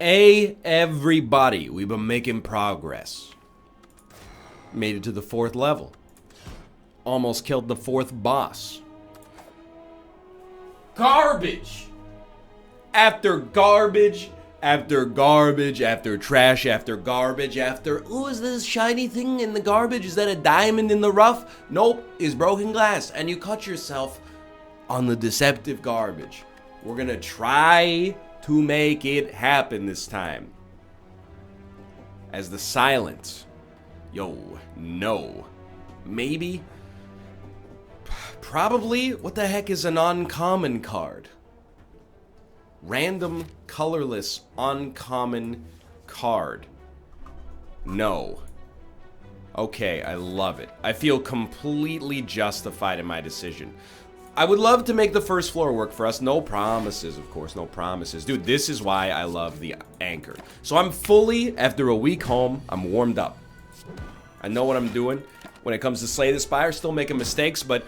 Hey, everybody. We've been making progress. Made it to the 4th level. Almost killed the 4th boss. Garbage! After garbage, after garbage, after trash, after garbage, after... Ooh, is this shiny thing in the garbage? Is that a diamond in the rough? Nope, it's broken glass. And you cut yourself on the deceptive garbage. We're gonna try to make it happen this time. As the silent. Yo, no. Maybe? Probably? What the heck is an uncommon card? Random, colorless, uncommon card. No. Okay, I love it. I feel completely justified in my decision. I would love to make the first floor work for us. No promises, of course, no promises. Dude, this is why I love the anchor. So I'm fully, after a week home, I'm warmed up. I know what I'm doing. When it comes to Slay the Spire, still making mistakes, but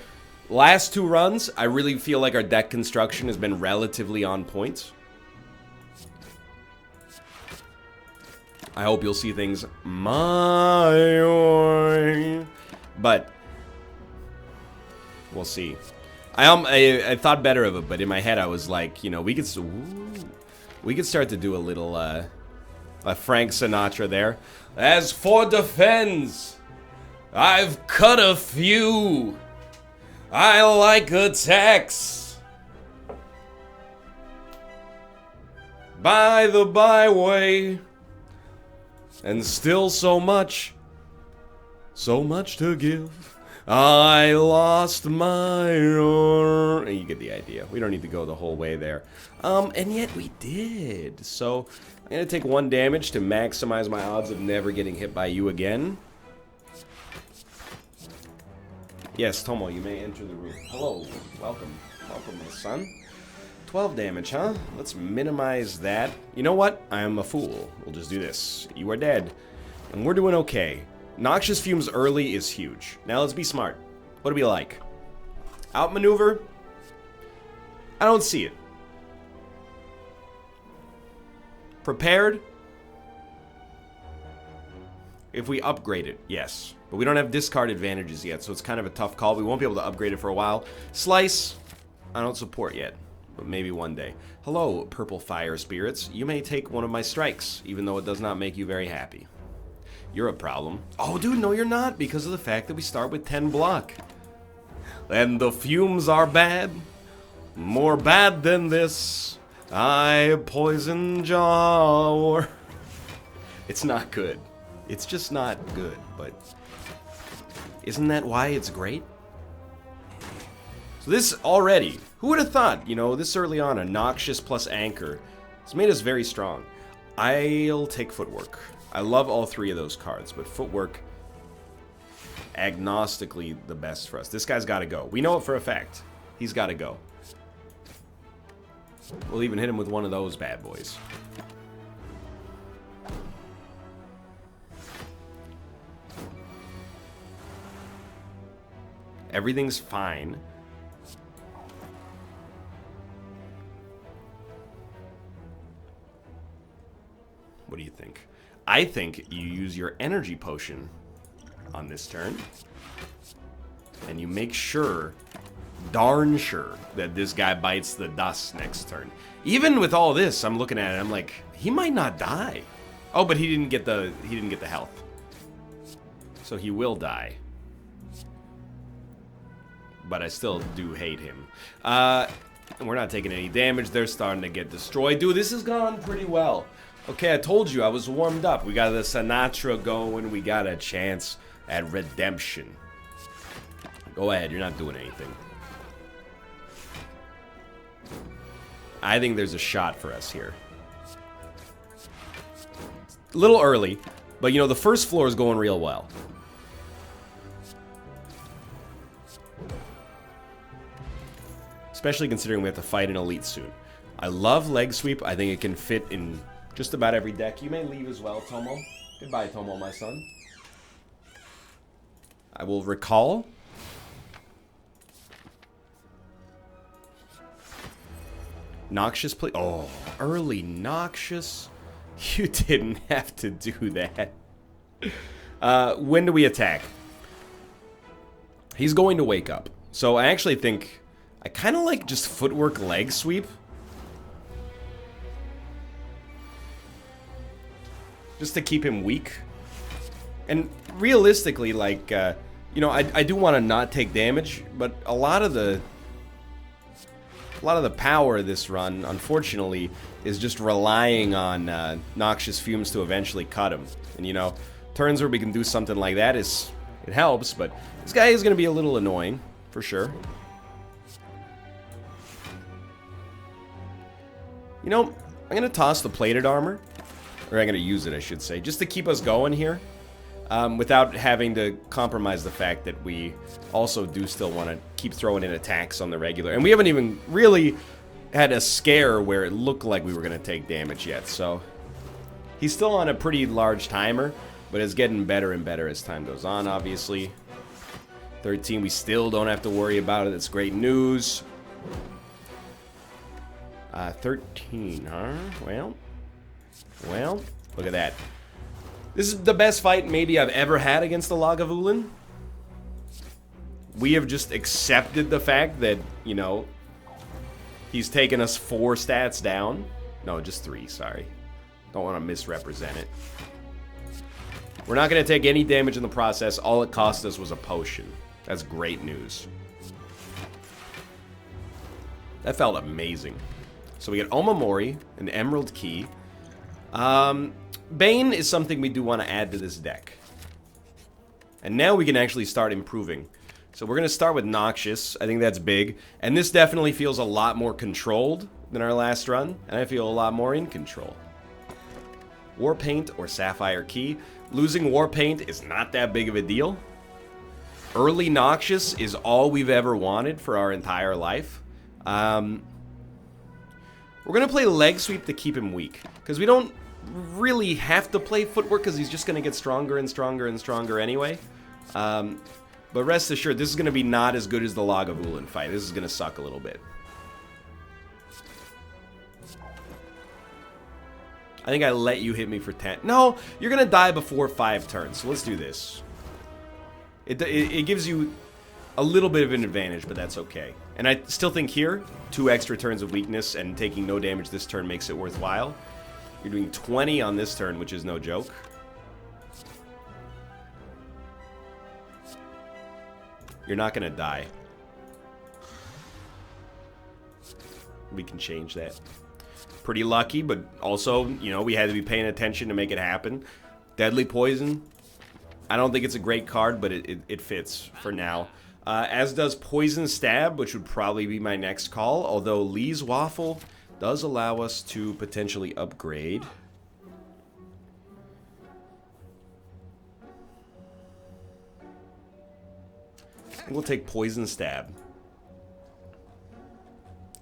last 2 runs, I really feel like our deck construction has been relatively on point. I hope you'll see things my way. But we'll see. I thought better of it, but in my head I was like, you know, we could start to do a little a Frank Sinatra there. As for defense, I've cut a few. I like attacks. By the byway. And still so much to give. I lost my... You get the idea. We don't need to go the whole way there. And yet we did. So I'm going to take 1 damage to maximize my odds of never getting hit by you again. Yes, Tomo, you may enter the room. Hello. Welcome. Welcome, my son. 12 damage, huh? Let's minimize that. You know what? I am a fool. We'll just do this. You are dead. And we're doing okay. Noxious Fumes early is huge. Now let's be smart. What do we like? Outmaneuver? I don't see it. Prepared? If we upgrade it, yes. But we don't have discard advantages yet, so it's kind of a tough call. We won't be able to upgrade it for a while. Slice? I don't support yet. But maybe one day. Hello, purple fire spirits. You may take one of my strikes, even though it does not make you very happy. You're a problem. Oh, dude, no, you're not, because of the fact that we start with 10 block. And the fumes are bad. More bad than this. I poison jaw. It's not good. It's just not good, but isn't that why it's great? So this already, who would have thought, you know, this early on, a Noxious plus Anchor, it's made us very strong. I'll take Footwork. I love all 3 of those cards, but Footwork, agnostically the best for us. This guy's got to go. We know it for a fact. He's got to go. We'll even hit him with one of those bad boys. Everything's fine. What do you think? I think you use your energy potion on this turn. And you make sure, darn sure, that this guy bites the dust next turn. Even with all this, I'm looking at it, I'm like, he might not die. Oh, but he didn't get the health. So he will die. But I still do hate him. We're not taking any damage. They're starting to get destroyed. Dude, this has gone pretty well. Okay, I told you, I was warmed up. We got the Sinatra going. We got a chance at redemption. Go ahead, you're not doing anything. I think there's a shot for us here. A little early, but you know, the first floor is going real well. Especially considering we have to fight an elite soon. I love leg sweep. I think it can fit in just about every deck. You may leave as well, Tomo. Goodbye, Tomo, my son. I will recall. Noxious play. Oh, early Noxious. You didn't have to do that. When do we attack? He's going to wake up. So I actually think I kind of like just footwork leg sweep. Just to keep him weak. And realistically, like, you know, I do want to not take damage, but a lot of the power of this run, unfortunately, is just relying on Noxious Fumes to eventually cut him. And, you know, turns where we can do something like that it helps, but this guy is going to be a little annoying, for sure. You know, I'm going to toss the plated armor. Or I'm going to use it, I should say, just to keep us going here. Without having to compromise the fact that we also do still want to keep throwing in attacks on the regular. And we haven't even really had a scare where it looked like we were going to take damage yet. So he's still on a pretty large timer, but it's getting better and better as time goes on, obviously. 13, we still don't have to worry about it. That's great news. 13, huh? Well, look at that. This is the best fight maybe I've ever had against the Lagavulin. We have just accepted the fact that, you know, he's taken us 4 stats down. No, just 3, sorry. Don't want to misrepresent it. We're not going to take any damage in the process. All it cost us was a potion. That's great news. That felt amazing. So we get Omamori, an Emerald Key. Bane is something we do want to add to this deck. And now we can actually start improving. So we're going to start with Noxious. I think that's big. And this definitely feels a lot more controlled than our last run. And I feel a lot more in control. Warpaint or Sapphire Key. Losing Warpaint is not that big of a deal. Early Noxious is all we've ever wanted for our entire life. We're going to play Leg Sweep to keep him weak. Because we don't really have to play Footwork because he's just going to get stronger and stronger and stronger anyway. But rest assured, this is going to be not as good as the Lagavulin fight. This is going to suck a little bit. I think I let you hit me for 10. No, you're going to die before 5 turns. So let's do this. It gives you a little bit of an advantage, but that's okay. And I still think here, 2 extra turns of weakness and taking no damage this turn makes it worthwhile. You're doing 20 on this turn, which is no joke. You're not going to die. We can change that. Pretty lucky, but also, you know, we had to be paying attention to make it happen. Deadly Poison. I don't think it's a great card, but it fits for now. As does Poison Stab, which would probably be my next call. Although Lee's Waffle does allow us to potentially upgrade. I think we'll take Poison Stab.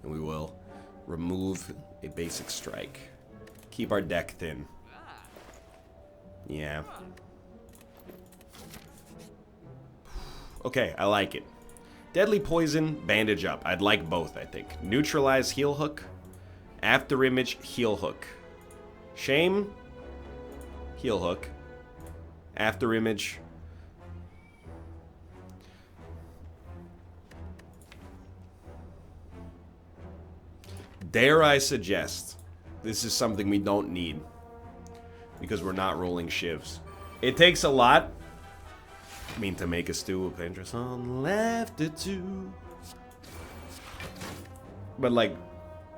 And we will remove a basic strike. Keep our deck thin. Yeah. Okay, I like it. Deadly Poison, Bandage Up. I'd like both, I think. Neutralize, Heal Hook. After Image, Heal Hook. Shame, Heal Hook. After Image. Dare I suggest, this is something we don't need. Because we're not rolling shivs. It takes a lot. I mean, to make a stew of interest on laughter too. But like,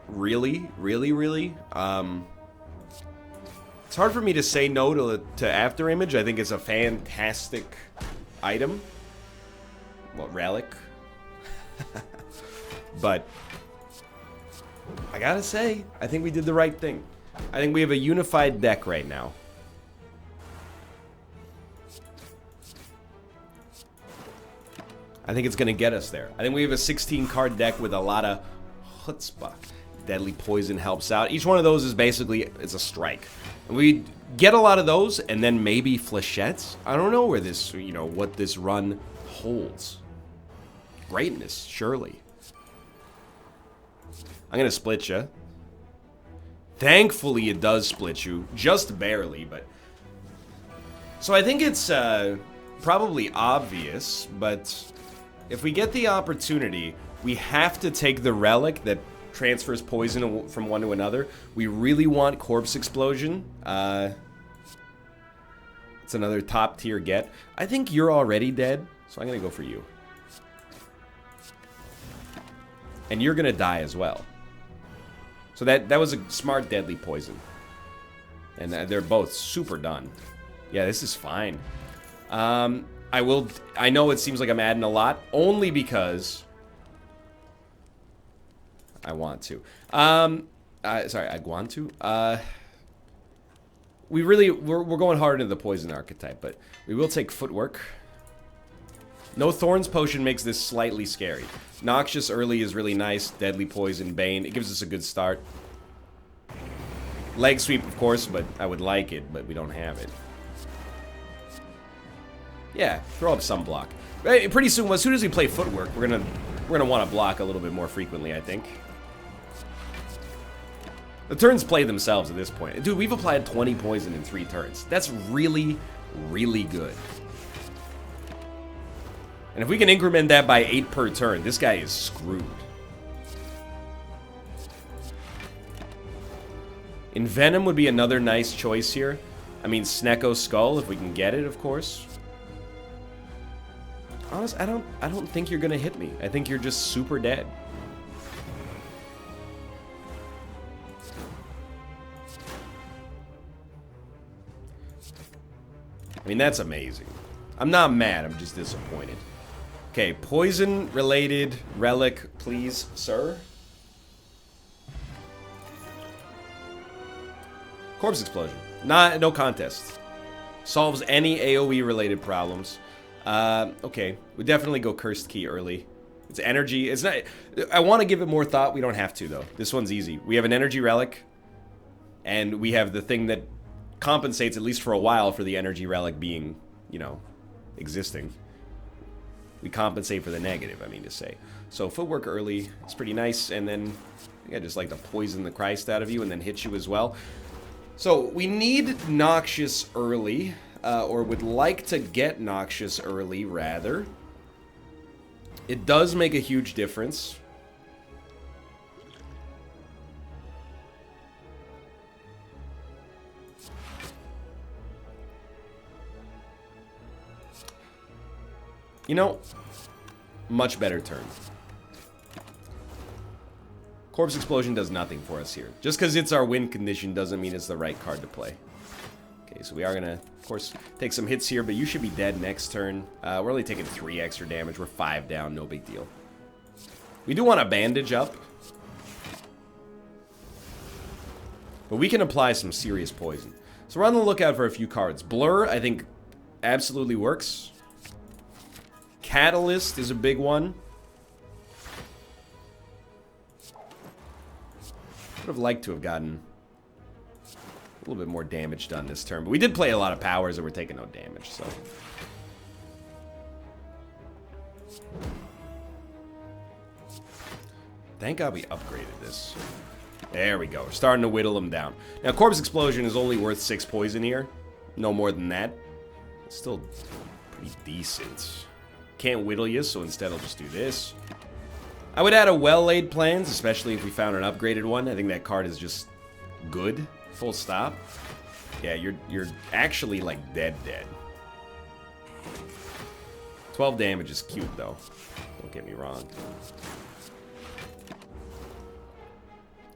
really? It's hard for me to say no to After Image. I think it's a fantastic item. Well, relic. But I gotta say, I think we did the right thing. I think we have a unified deck right now. I think it's going to get us there. I think we have a 16-card deck with a lot of chutzpah. Deadly Poison helps out. Each one of those is basically, it's a strike. And we get a lot of those, and then maybe flechettes. I don't know where this, you know, what this run holds. Greatness, surely. I'm going to split you. Thankfully, it does split you. Just barely, but... So I think it's probably obvious, but if we get the opportunity, we have to take the relic that transfers poison from one to another. We really want Corpse Explosion. It's another top tier get. I think you're already dead, so I'm gonna go for you. And you're gonna die as well. So that was a smart deadly poison. And they're both super done. Yeah, this is fine. I know it seems like I'm adding a lot, only because I want to. Sorry, I want to. We're going hard into the poison archetype, but we will take footwork. No Thorns Potion makes this slightly scary. Noxious early is really nice. Deadly Poison, Bane. It gives us a good start. Leg Sweep, of course, but I would like it, but we don't have it. Yeah, throw up some block. Pretty soon, as soon as we play footwork, we're gonna want to block a little bit more frequently, I think. The turns play themselves at this point. Dude, we've applied 20 poison in 3 turns. That's really, really good. And if we can increment that by 8 per turn, this guy is screwed. Envenom would be another nice choice here. I mean, Snecko Skull, if we can get it, of course. Honestly, I don't think you're gonna hit me. I think you're just super dead. I mean, that's amazing. I'm not mad, I'm just disappointed. Okay, poison-related relic, please, sir. Corpse Explosion. No contest. Solves any AoE-related problems. Okay, we definitely go Cursed Key early. It's energy. It's not... I want to give it more thought. We don't have to, though. This one's easy. We have an energy relic, and we have the thing that compensates, at least for a while, for the energy relic being, you know, existing. We compensate for the negative, I mean to say. So footwork early is pretty nice, and then I think I just like to poison the Christ out of you and then hit you as well. So we need Noxious early, or would like to get Noxious early, rather. It does make a huge difference. You know, much better turn. Corpse Explosion does nothing for us here. Just because it's our win condition doesn't mean it's the right card to play. Okay, so we are going to, of course, take some hits here, but you should be dead next turn. We're only taking 3 extra damage. We're 5 down, no big deal. We do want to bandage up. But we can apply some serious poison. So we're on the lookout for a few cards. Blur, I think, absolutely works. Catalyst is a big one. Would have liked to have gotten a little bit more damage done this turn, but we did play a lot of powers and we're taking no damage, so. Thank God we upgraded this. There we go. We're starting to whittle them down. Now, Corpse Explosion is only worth 6 poison here. No more than that. It's still pretty decent. Can't whittle you, so instead I'll just do this. I would add a Well-Laid Plans, especially if we found an upgraded one. I think that card is just good. Full stop. Yeah, you're actually, like, dead. 12 damage is cute, though. Don't get me wrong.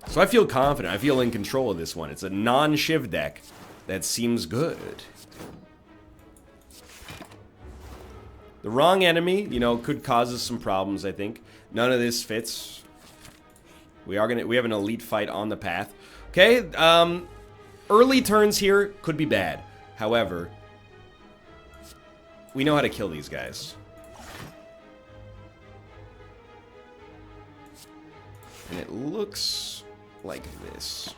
So I feel confident. I feel in control of this one. It's a non-Shiv deck that seems good. The wrong enemy, you know, could cause us some problems, I think. None of this fits. We have an elite fight on the path. Okay, early turns here could be bad. However, we know how to kill these guys. And it looks like this.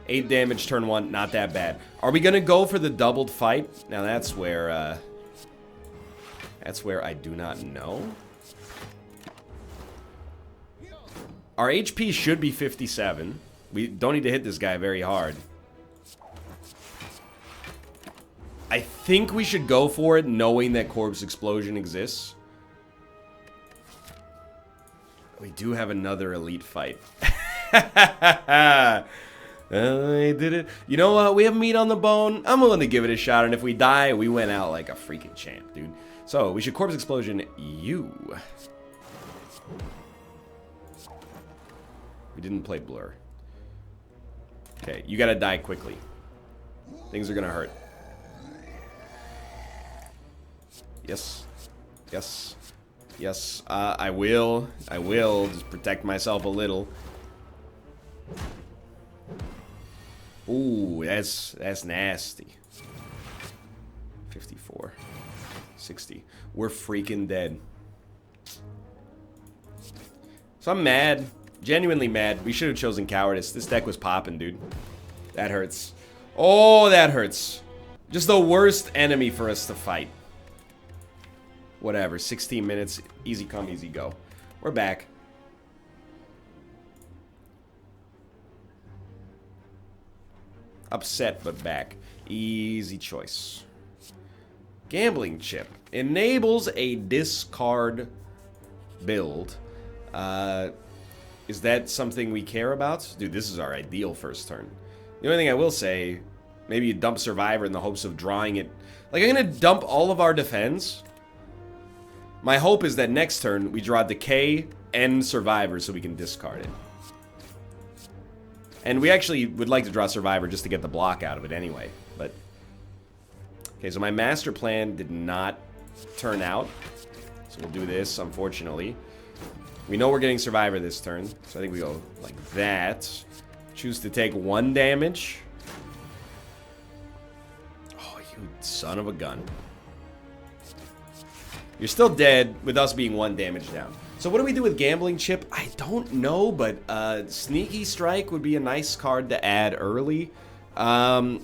8 damage turn 1, not that bad. Are we gonna go for the doubled fight? Now that's where I do not know. Our HP should be 57. We don't need to hit this guy very hard. I think we should go for it knowing that Corpse Explosion exists. We do have another elite fight. I did it. You know what? We have meat on the bone. I'm willing to give it a shot, and if we die, we went out like a freaking champ, dude. So, we should Corpse Explosion you. We didn't play Blur. Okay, you gotta die quickly. Things are gonna hurt. Yes. Yes. Yes. I will. I will. Just protect myself a little. Ooh, that's nasty. 54. 60. We're freaking dead. So I'm mad. Genuinely mad. We should have chosen Cowardice. This deck was popping, dude. That hurts. Oh, that hurts. Just the worst enemy for us to fight. Whatever. 16 minutes. Easy come, easy go. We're back. Upset, but back. Easy choice. Gambling chip. Enables a discard build. Is that something we care about? Dude, this is our ideal first turn. The only thing I will say, maybe you dump Survivor in the hopes of drawing it. Like, I'm going to dump all of our defense. My hope is that next turn, we draw Decay and Survivor so we can discard it. And we actually would like to draw Survivor just to get the block out of it anyway. But okay, so my master plan did not turn out. So we'll do this, unfortunately. We know we're getting Survivor this turn, so I think we go like that. Choose to take 1 damage. Oh, you son of a gun. You're still dead with us being 1 damage down. So what do we do with Gambling Chip? I don't know, but Sneaky Strike would be a nice card to add early. I'm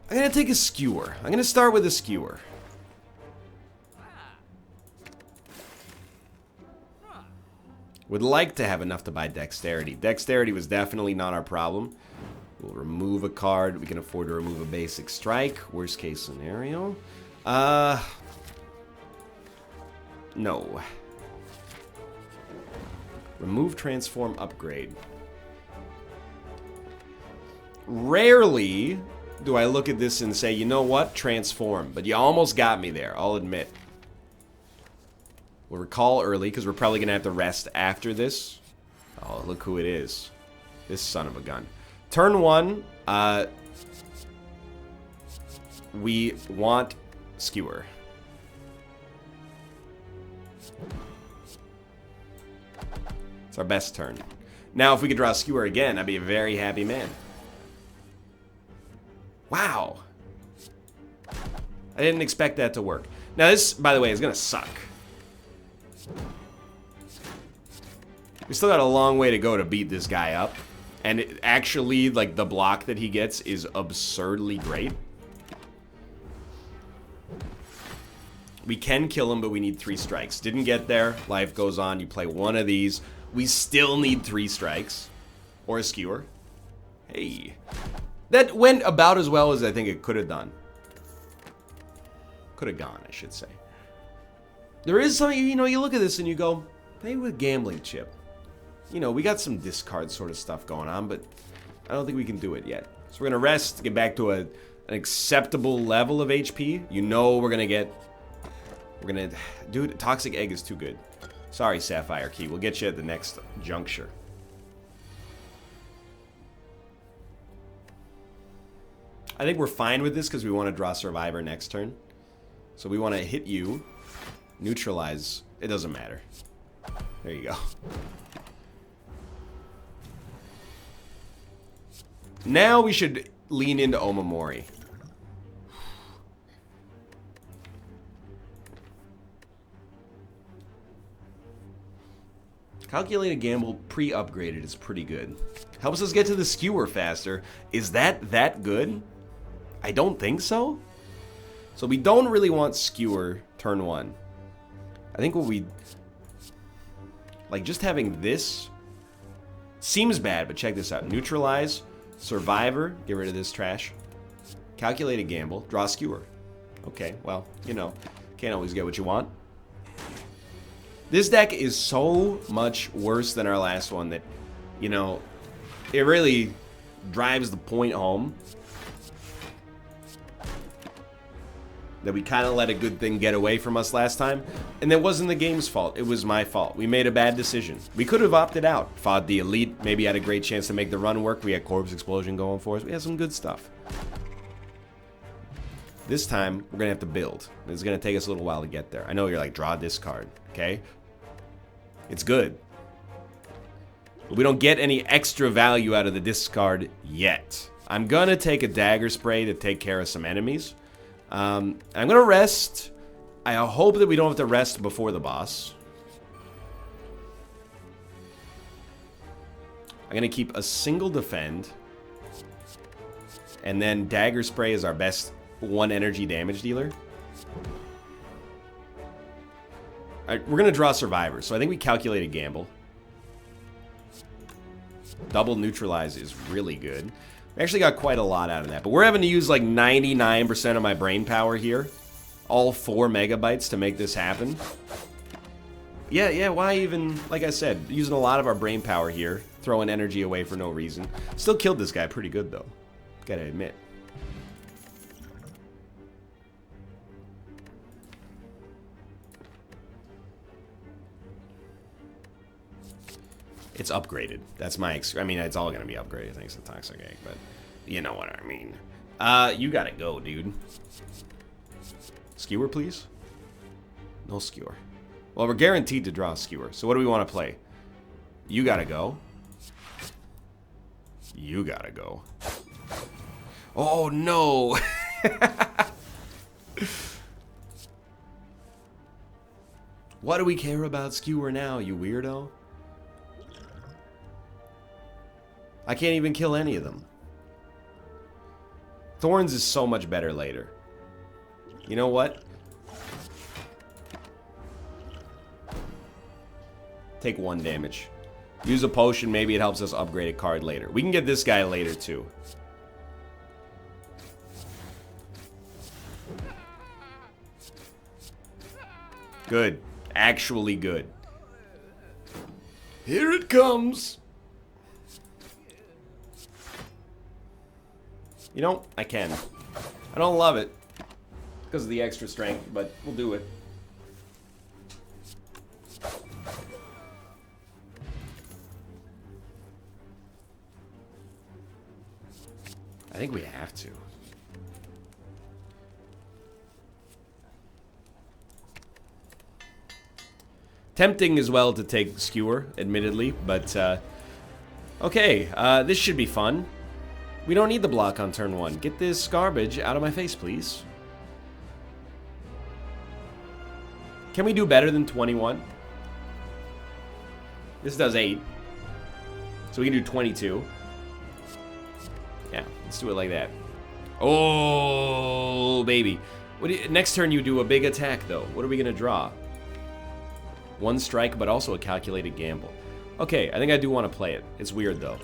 going to take a Skewer. I'm going to start with a Skewer. Would like to have enough to buy Dexterity. Dexterity was definitely not our problem. We'll remove a card. We can afford to remove a basic strike. Worst case scenario. No. Remove, transform, upgrade. Rarely do I look at this and say, you know what? Transform. But you almost got me there, I'll admit. We'll recall early, because we're probably going to have to rest after this. Oh, look who it is. This son of a gun. Turn 1, we want Skewer. It's our best turn. Now, if we could draw Skewer again, I'd be a very happy man. Wow. I didn't expect that to work. Now, this, by the way, is going to suck. We still got a long way to go to beat this guy up. And it actually, like, the block that he gets is absurdly great. We can kill him, but we need 3 strikes. Didn't get there. Life goes on. You play 1 of these. We still need 3 strikes. Or a Skewer. Hey. That went about as well as I think it could have done. Could have gone, I should say. There is something, you know, you look at this and you go, play with Gambling Chip. You know, we got some discard sort of stuff going on, but I don't think we can do it yet. So we're going to rest, get back to an acceptable level of HP. You know we're going to get... We're going to... Dude, Toxic Egg is too good. Sorry, Sapphire Key. We'll get you at the next juncture. I think we're fine with this because we want to draw Survivor next turn. So we want to hit you. Neutralize. It doesn't matter. There you go. Now we should lean into Omamori. Calculated Gamble pre-upgraded is pretty good. Helps us get to the Skewer faster. Is that good? I don't think so. So we don't really want Skewer turn 1. I think what we... Like, just having this Seems bad, but check this out. Neutralize, Survivor, get rid of this trash. Calculated gamble, draw Skewer. Okay, well, you know, can't always get what you want. This deck is so much worse than our last one that, you know, it really drives the point home that we kind of let a good thing get away from us last time. And it wasn't the game's fault. It was my fault. We made a bad decision. We could have opted out. Fought the Elite. Maybe had a great chance to make the run work. We had Corpse Explosion going for us. We had some good stuff. This time, we're going to have to build. It's going to take us a little while to get there. I know you're like, draw this card. Okay? It's good. But we don't get any extra value out of the discard yet. I'm going to take a Dagger Spray to take care of some enemies. I'm going to rest. I hope that we don't have to rest before the boss. I'm going to keep a single defend. And then Dagger Spray is our best 1 energy damage dealer. Alright, we're going to draw Survivor. So I think we calculate a gamble. Double Neutralize is really good. We actually got quite a lot out of that. But we're having to use like 99% of my brain power here. All 4 megabytes to make this happen. Yeah, why even, like I said, using a lot of our brain power here. Throwing energy away for no reason. Still killed this guy pretty good though. Gotta admit. It's upgraded. That's my I mean, it's all gonna be upgraded thanks to Toxic Egg, but you know what I mean. You gotta go, dude. Skewer, please? No Skewer. Well, we're guaranteed to draw a Skewer, so what do we want to play? You gotta go. You gotta go. Oh, no! What do we care about Skewer now, you weirdo? I can't even kill any of them. Thorns is so much better later. You know what? Take 1 damage. Use a potion, maybe it helps us upgrade a card later. We can get this guy later too. Good. Actually good. Here it comes! You know, I can. I don't love it because of the extra strength, but we'll do it. I think we have to. Tempting as well to take Skewer, admittedly, but okay, this should be fun. We don't need the block on turn 1. Get this garbage out of my face, please. Can we do better than 21? This does 8. So we can do 22. Yeah, let's do it like that. Oh, baby. Next turn you do a big attack, though. What are we going to draw? 1 strike, but also a calculated gamble. Okay, I think I do want to play it. It's weird, though.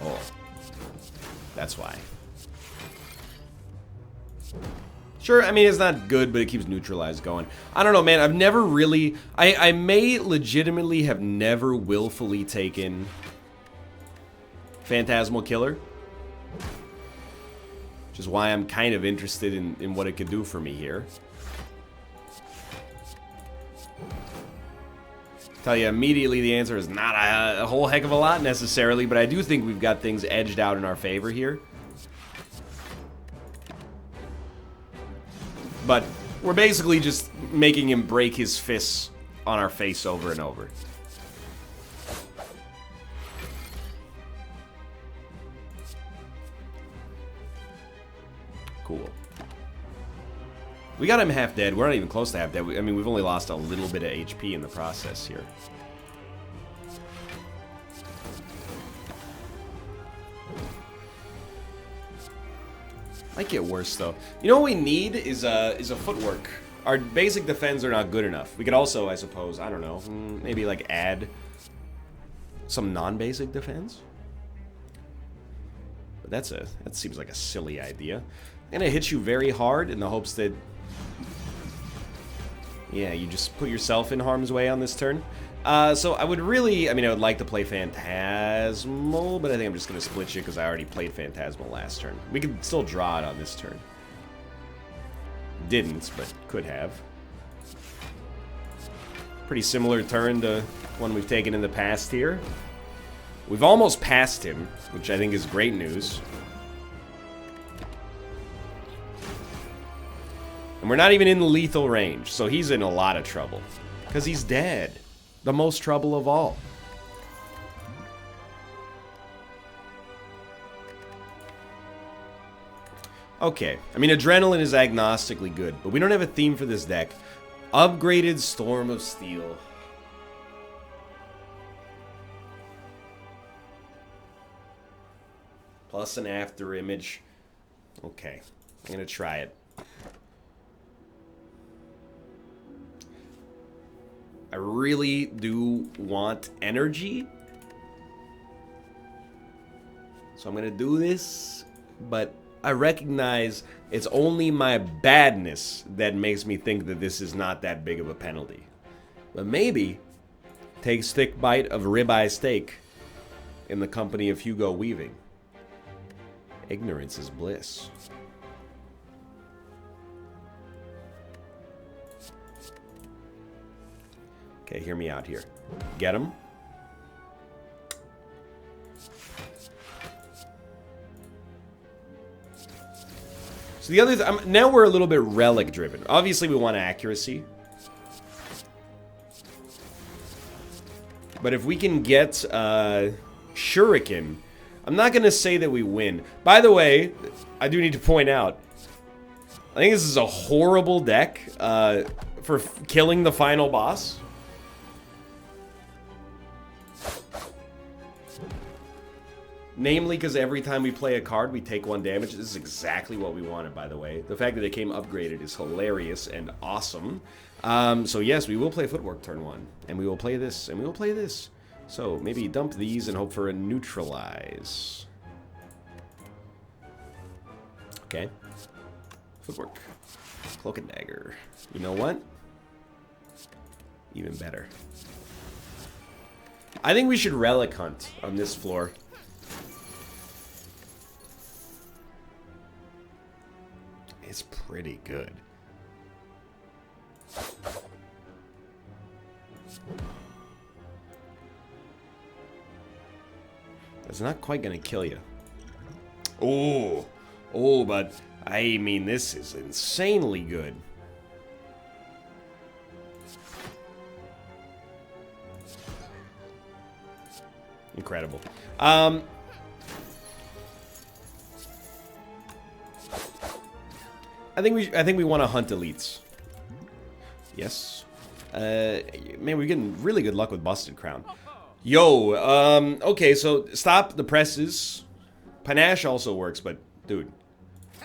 Oh, that's why. Sure, I mean, it's not good, but it keeps Neutralize going. I don't know, man. I've never really... I may legitimately have never willfully taken Phantasmal Killer. Which is why I'm kind of interested in what it could do for me here. Tell you immediately the answer is not a whole heck of a lot necessarily, but I do think we've got things edged out in our favor here. But we're basically just making him break his fists on our face over and over. Cool. We got him half dead. We're not even close to half dead. I mean, we've only lost a little bit of HP in the process here. Might get worse though. You know what we need is a footwork. Our basic defense are not good enough. We could also, I suppose, I don't know, maybe like add some non-basic defense. But that seems like a silly idea. I'm gonna hit you very hard in the hopes that, yeah, you just put yourself in harm's way on this turn. So I would really, I would like to play Phantasmal, but I think I'm just gonna split you because I already played Phantasmal last turn. We could still draw it on this turn. Didn't, but could have. Pretty similar turn to one we've taken in the past here. We've almost passed him, which I think is great news. And we're not even in lethal range, so he's in a lot of trouble. Because he's dead. The most trouble of all. Okay, Adrenaline is agnostically good, but we don't have a theme for this deck. Upgraded Storm of Steel. Plus an after image. Okay, I'm gonna try it. I really do want energy. So I'm gonna do this, but I recognize it's only my badness that makes me think that this is not that big of a penalty. But maybe take thick bite of ribeye steak in the company of Hugo Weaving. Ignorance is bliss. Okay, hear me out here. Get him. So the other now we're a little bit relic driven. Obviously we want accuracy. But if we can get Shuriken, I'm not going to say that we win. By the way, I do need to point out, I think this is a horrible deck for killing the final boss. Namely, because every time we play a card, we take 1 damage. This is exactly what we wanted, by the way. The fact that it came upgraded is hilarious and awesome. So yes, we will play Footwork turn 1. And we will play this, and we will play this. So maybe dump these and hope for a neutralize. Okay. Footwork. Cloak and Dagger. You know what? Even better. I think we should Relic Hunt on this floor. It's pretty good. It's not quite gonna kill you. Oh, but this is insanely good. Incredible. I think we want to hunt elites. Yes. Man, we're getting really good luck with Busted Crown. Yo, okay, so stop the presses. Panache also works, but dude,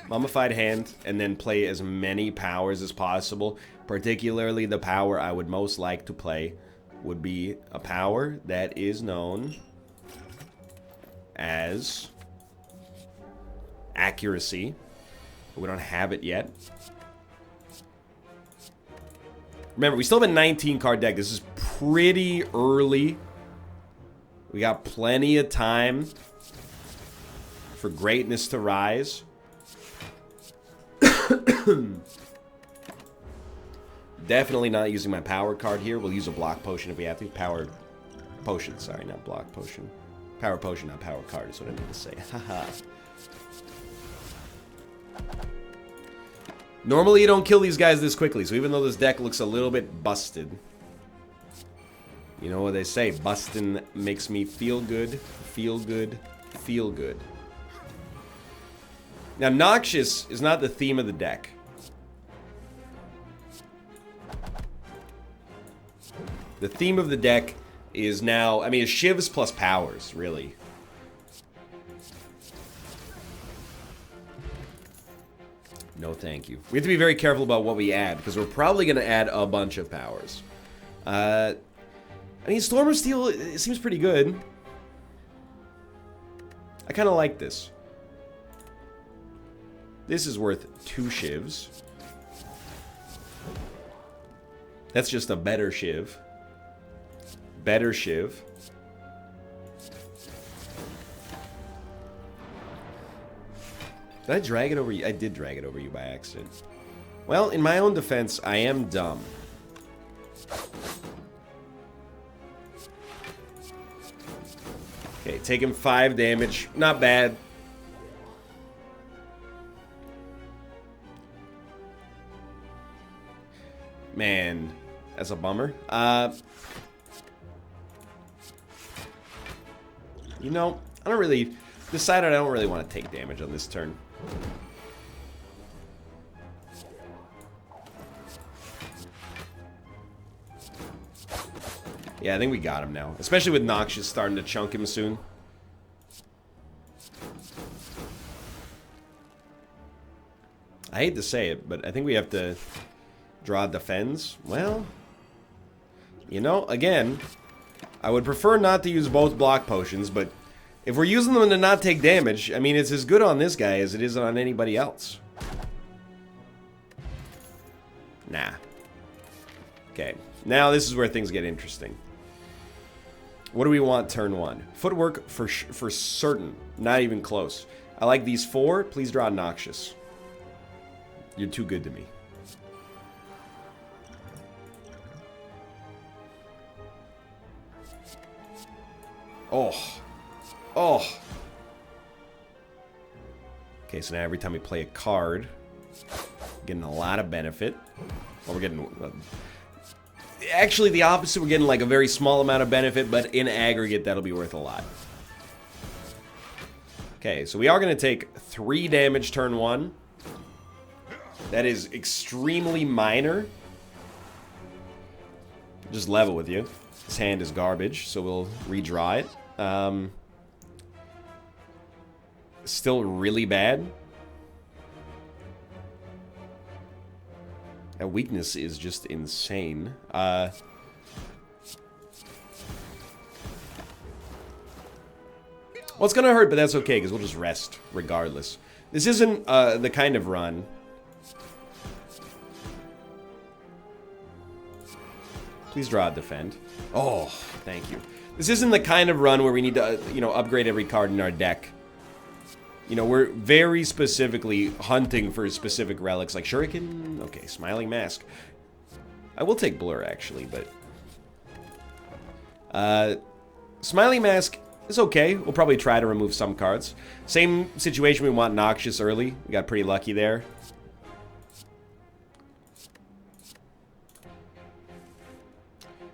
Mummified Hand and then play as many powers as possible. Particularly the power I would most like to play would be a power that is known as Accuracy. We don't have it yet. Remember, we still have a 19 card deck. This is pretty early. We got plenty of time for greatness to rise. Definitely not using my power card here. We'll use a block potion if we have to. Power potion, sorry, not block potion. Power potion, not power card is what I meant to say. Haha. Normally you don't kill these guys this quickly, so even though this deck looks a little bit busted, you know what they say, bustin' makes me feel good, feel good, feel good. Now, Noxious is not the theme of the deck. The theme of the deck is now, it's Shivs plus powers, really. No, thank you. We have to be very careful about what we add, because we're probably going to add a bunch of powers. I mean, Storm of Steel, it seems pretty good. I kind of like this. This is worth 2 shivs. That's just a better shiv. Better shiv. Did I drag it over you? I did drag it over you by accident. Well, in my own defense, I am dumb. Okay, taking 5 damage. Not bad. Man, that's a bummer. You know, I don't really... Decided I don't really want to take damage on this turn. Yeah, I think we got him now. Especially with Noxious starting to chunk him soon. I hate to say it, but I think we have to draw defends. Well, you know, again, I would prefer not to use both block potions, but if we're using them to not take damage, I mean, it's as good on this guy as it is on anybody else. Nah. Okay, now this is where things get interesting. What do we want turn 1? Footwork for certain. Not even close. I like these 4. Please draw Noxious. You're too good to me. Oh. Oh. Okay, so now every time we play a card, getting a lot of benefit. Well, we're getting... actually, the opposite. We're getting like a very small amount of benefit, but in aggregate, that'll be worth a lot. Okay, so we are going to take 3 damage turn 1. That is extremely minor. Just level with you. This hand is garbage, so we'll redraw it. Still really bad. That weakness is just insane. Well, it's gonna hurt, but that's okay, because we'll just rest regardless. This isn't the kind of run... Please draw a defend. Oh, thank you. This isn't the kind of run where we need to, you know, upgrade every card in our deck. You know, we're very specifically hunting for specific relics, like Shuriken. Okay, Smiling Mask. I will take Blur, actually, but... Smiling Mask is okay. We'll probably try to remove some cards. Same situation, we want Noxious early. We got pretty lucky there.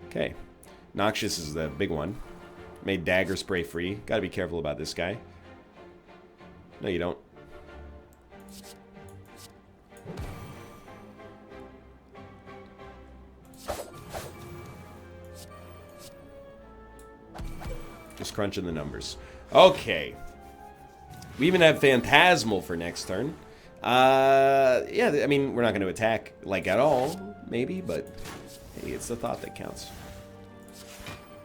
Okay, Noxious is the big one. Made Dagger Spray free. Gotta be careful about this guy. No, you don't. Just crunching the numbers. Okay. We even have Phantasmal for next turn. Yeah, I mean, we're not going to attack, like, at all, maybe, but hey, it's the thought that counts.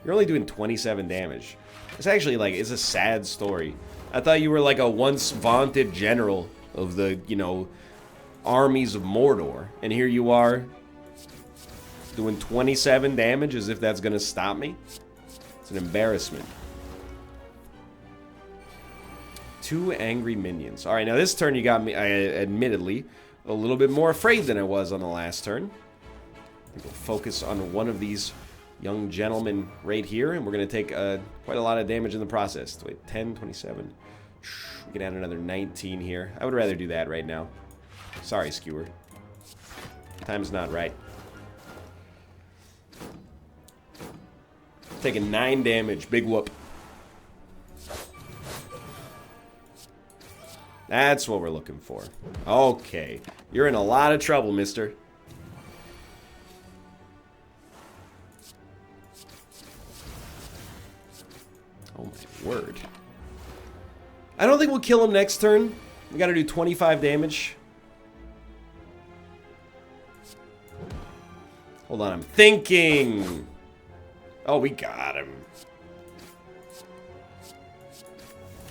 You're only doing 27 damage. It's actually, like, it's a sad story. I thought you were, like, a once vaunted general of the, you know, armies of Mordor. And here you are, doing 27 damage as if that's going to stop me. It's an embarrassment. 2 angry minions. Alright, now this turn you got me, admittedly, a little bit more afraid than I was on the last turn. I think we'll focus on one of these young gentlemen right here, and we're going to take quite a lot of damage in the process. Wait, 10, 27. We can add another 19 here. I would rather do that right now. Sorry, Skewer. Time's not right. Taking 9 damage. Big whoop. That's what we're looking for. Okay. You're in a lot of trouble, mister. Oh my word. I don't think we'll kill him next turn. We gotta do 25 damage. Hold on, I'm thinking. Oh, we got him.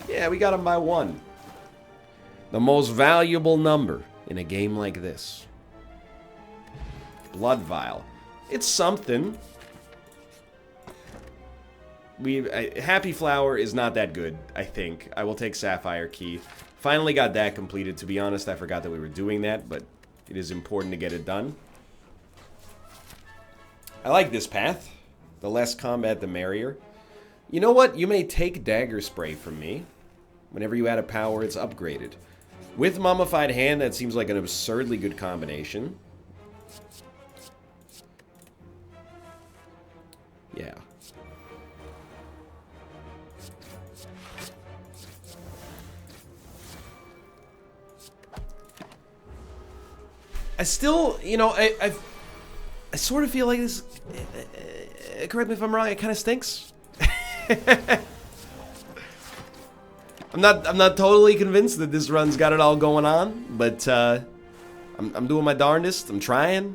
Yeah, we got him by 1. The most valuable number in a game like this. Blood Vial. It's something. Happy Flower is not that good, I think. I will take Sapphire Key. Finally got that completed. To be honest, I forgot that we were doing that, but it is important to get it done. I like this path. The less combat, the merrier. You know what? You may take Dagger Spray from me. Whenever you add a power, it's upgraded. With Mummified Hand, that seems like an absurdly good combination. Yeah. I still, you know, I sort of feel like this, correct me if I'm wrong, it kind of stinks. I'm not totally convinced that this run's got it all going on, but I'm doing my darndest. I'm trying.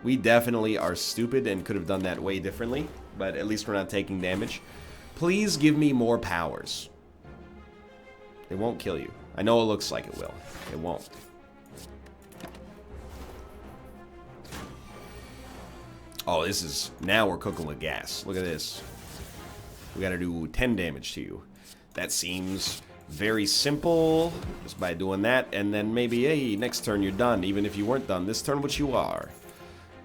We definitely are stupid and could have done that way differently, but at least we're not taking damage. Please give me more powers. It won't kill you. I know it looks like it will. It won't. Oh, this is... Now we're cooking with gas. Look at this. We gotta do 10 damage to you. That seems very simple. Just by doing that, and then maybe, hey, next turn you're done. Even if you weren't done, this turn what you are.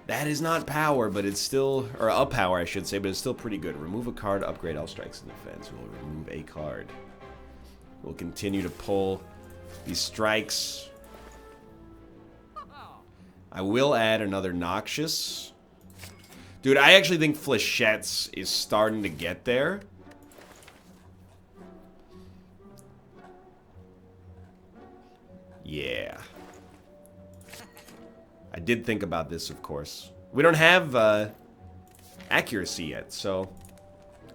That is not power, but it's still... Or a power, I should say, but it's still pretty good. Remove a card, upgrade all strikes and defense. We'll remove a card. We'll continue to pull these strikes. I will add another Noxious. Dude, I actually think Flechettes is starting to get there. Yeah. I did think about this, of course. We don't have accuracy yet, so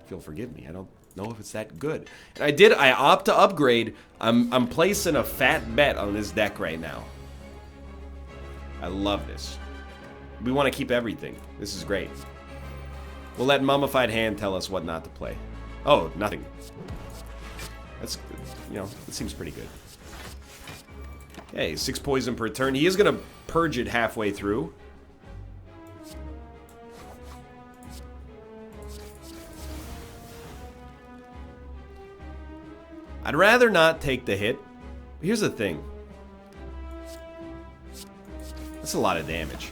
if you'll forgive me, I don't know if it's that good. And I opt to upgrade. I'm placing a fat bet on this deck right now. I love this. We want to keep everything. This is great. We'll let Mummified Hand tell us what not to play. Oh, nothing. That's, you know, it seems pretty good. Hey, 6 poison per turn. He is going to purge it halfway through. I'd rather not take the hit. Here's the thing. That's a lot of damage.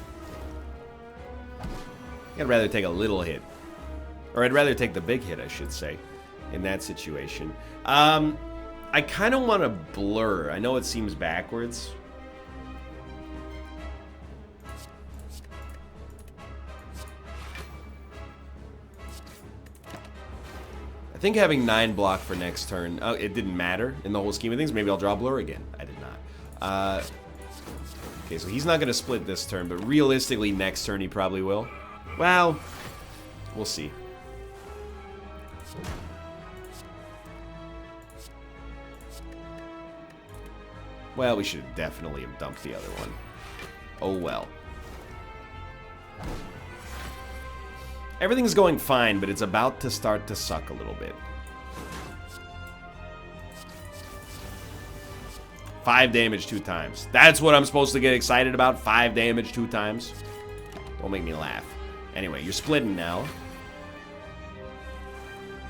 I'd rather take a little hit. Or I'd rather take the big hit, I should say, in that situation. I kind of want to blur. I know it seems backwards. I think having 9 block for next turn, oh, it didn't matter in the whole scheme of things. Maybe I'll draw blur again. I did not. Okay, so he's not going to split this turn, but realistically next turn he probably will. Well, we'll see. Well, we should definitely have dumped the other one. Oh well. Everything's going fine, but it's about to start to suck a little bit. 5 damage 2 times. That's what I'm supposed to get excited about? 5 damage 2 times? Don't make me laugh. Anyway, you're splitting now.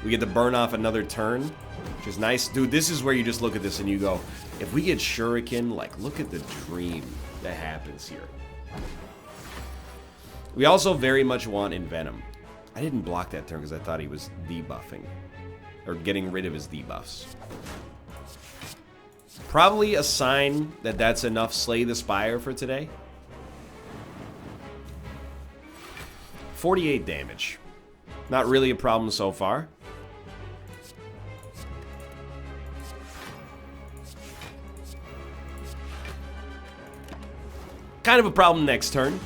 We get to burn off another turn, which is nice. Dude, this is where you just look at this and you go, if we get Shuriken, like, look at the dream that happens here. We also very much want Envenom. I didn't block that turn because I thought he was debuffing. Or getting rid of his debuffs. Probably a sign that that's enough Slay the Spire for today. 48 damage. Not really a problem so far. Kind of a problem next turn.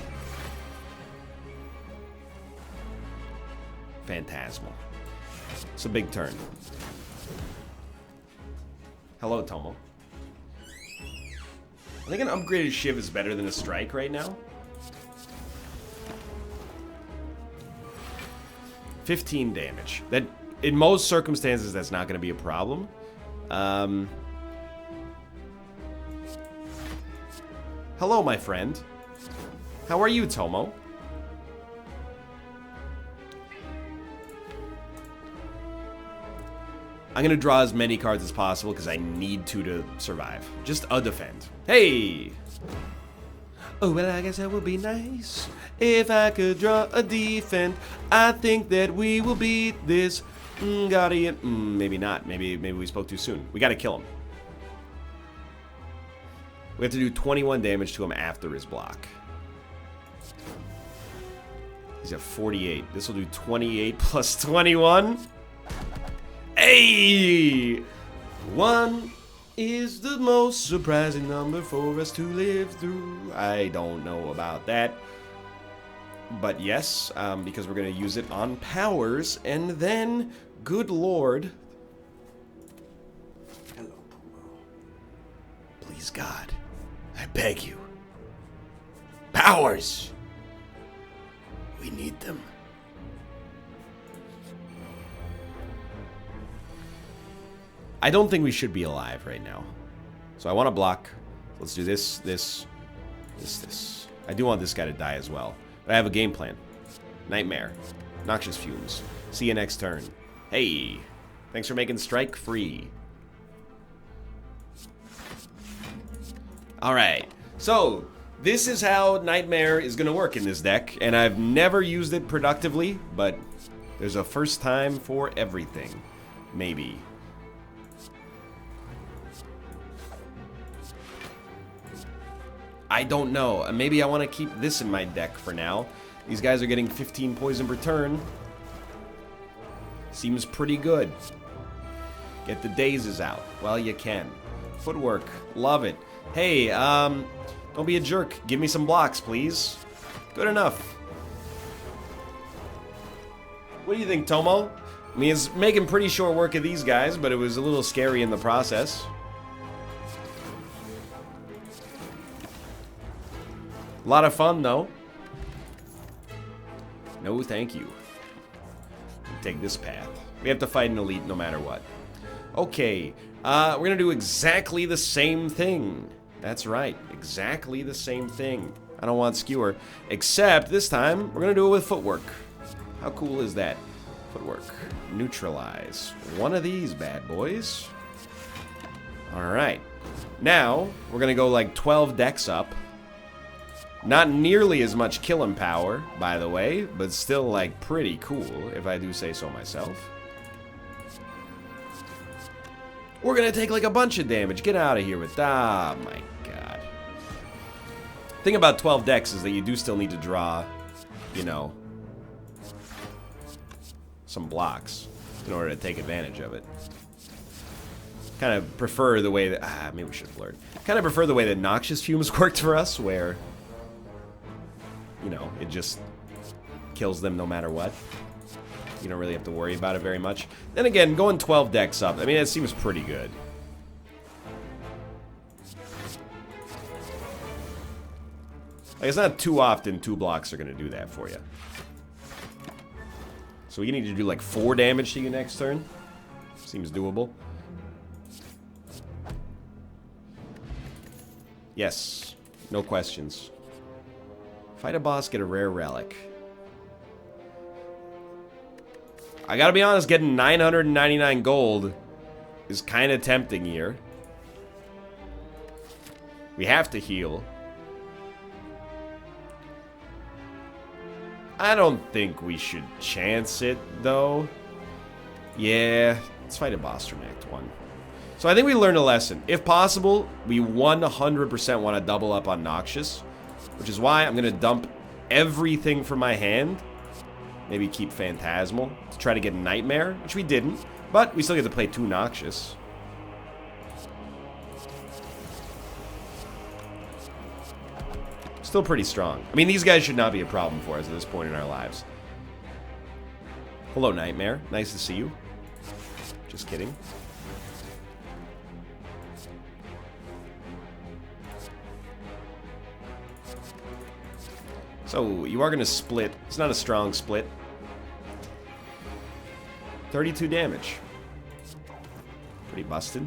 Phantasmal. It's a big turn. I think an upgraded Shiv is better than a Strike right now. 15 damage. That, in most circumstances, that's not going to be a problem. Hello, my friend. How are you, Tomo? I'm gonna draw as many cards as possible because I need to survive. Just a defend. Hey! Oh, well, I guess that would be nice if I could draw a defend. I think that we will beat this Guardian. Maybe not. Maybe we spoke too soon. We gotta kill him. We have to do 21 damage to him after his block. He's at 48. This will do 28 plus 21. Hey! 1 is the most surprising number for us to live through. I don't know about that. But yes, because we're going to use it on powers. And then, good lord. Hello, Pomo. Please, God, I beg you. Powers! We need them. I don't think we should be alive right now. So I want to block. Let's do this, this. I do want this guy to die as well. But I have a game plan. Nightmare. Noxious Fumes. See you next turn. Hey. Thanks for making Strike free. Alright. So, this is how Nightmare is going to work in this deck. And I've never used it productively. But there's a first time for everything. Maybe. I don't know. Maybe I want to keep this in my deck for now. These guys are getting 15 poison per turn. Seems pretty good. Get the dazes out. Well, you can. Footwork. Love it. Hey, don't be a jerk. Give me some blocks, please. Good enough. What do you think, Tomo? I mean, it's making pretty short work of these guys, but it was a little scary in the process. A lot of fun, though. No, thank you. Take this path. We have to fight an elite no matter what. Okay, we're gonna do exactly the same thing. That's right, exactly the same thing. I don't want skewer, except this time we're gonna do it with footwork. How cool is that? Footwork. Neutralize. One of these bad boys. All right. Now we're gonna go like 12 decks up. Not nearly as much killing power, by the way, but still, like, pretty cool, if I do say so myself. We're gonna take, like, a bunch of damage. Get out of here with... Ah, my god. The thing about 12 decks is that you do still need to draw, you know, some blocks in order to take advantage of it. Kind of prefer the way that... Ah, maybe we should have learned. Kind of prefer the way that Noxious Fumes worked for us, where... You know, it just kills them no matter what. You don't really have to worry about it very much. Then again, going 12 decks up, I mean, it seems pretty good. Like, it's not too often 2 blocks are going to do that for you. So we need to do like 4 damage to you next turn. Seems doable. Yes. No questions. Fight a boss, get a rare relic. I gotta be honest, getting 999 gold is kind of tempting here. We have to heal. I don't think we should chance it, though. Yeah, let's fight a boss from Act 1. So I think we learned a lesson. If possible, we 100% want to double up on Noxious. Which is why I'm going to dump everything from my hand. Maybe keep Phantasmal to try to get Nightmare, which we didn't. But we still get to play 2 Noxious. Still pretty strong. I mean, these guys should not be a problem for us at this point in our lives. Hello, Nightmare. Nice to see you. Just kidding. So, you are going to split. It's not a strong split. 32 damage. Pretty busted.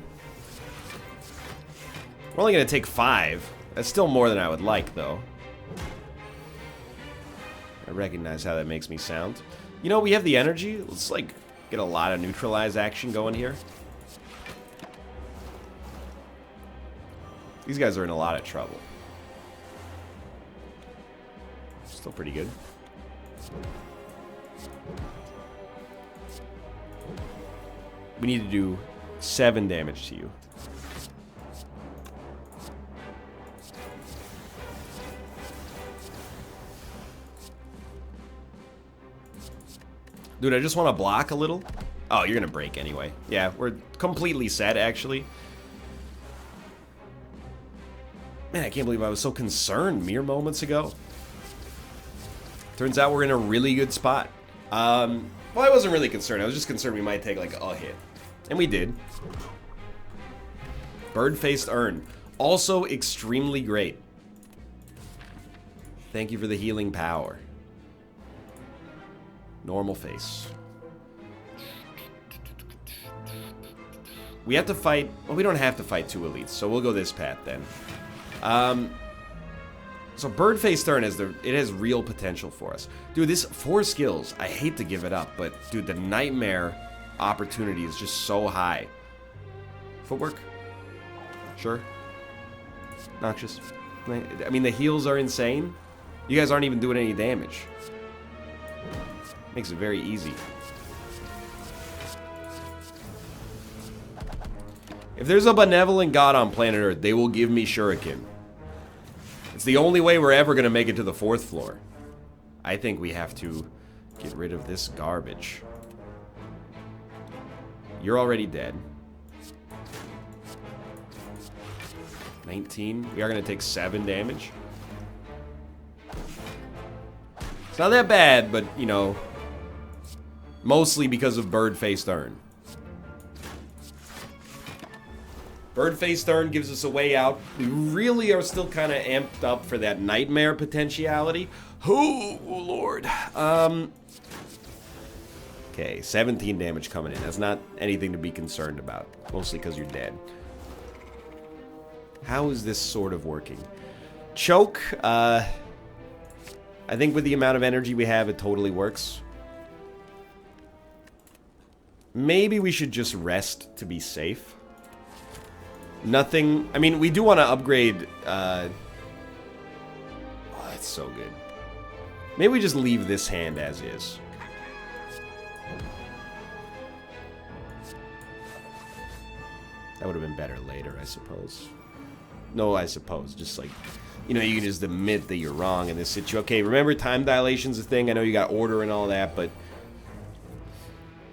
We're only going to take 5. That's still more than I would like, though. I recognize how that makes me sound. You know, we have the energy. Let's, like, get a lot of neutralize action going here. These guys are in a lot of trouble. Still pretty good. We need to do 7 damage to you. Dude, I just want to block a little. Oh, you're going to break anyway. Yeah, we're completely set, actually. Man, I can't believe I was so concerned mere moments ago. Turns out we're in a really good spot. Well, I wasn't really concerned. I was just concerned we might take, like, a hit. And we did. Bird-faced urn. Also extremely great. Thank you for the healing power. Normal face. We have to fight... Well, we don't have to fight 2 elites, so we'll go this path then. So bird-faced urn has it has real potential for us. Dude, this 4 skills, I hate to give it up, but dude, the nightmare opportunity is just so high. Footwork? Sure. Noxious. I mean, the heals are insane. You guys aren't even doing any damage. Makes it very easy. If there's a benevolent god on planet Earth, they will give me Shuriken. It's the only way we're ever going to make it to the 4th floor. I think we have to get rid of this garbage. You're already dead. 19. We are going to take 7 damage. It's not that bad, but, you know, mostly because of bird-faced urn. Bird-faced urn gives us a way out. We really are still kind of amped up for that nightmare potentiality. Oh, Lord. Okay, 17 damage coming in. That's not anything to be concerned about. Mostly because you're dead. How is this sort of working? Choke. I think with the amount of energy we have, it totally works. Maybe we should just rest to be safe. Nothing... I mean, we do want to upgrade... Oh, that's so good. Maybe we just leave this hand as is. That would have been better later, I suppose. No, I suppose. Just like... You know, you can just admit that you're wrong in this situation. Okay, remember time dilation's a thing. I know you got order and all that, but...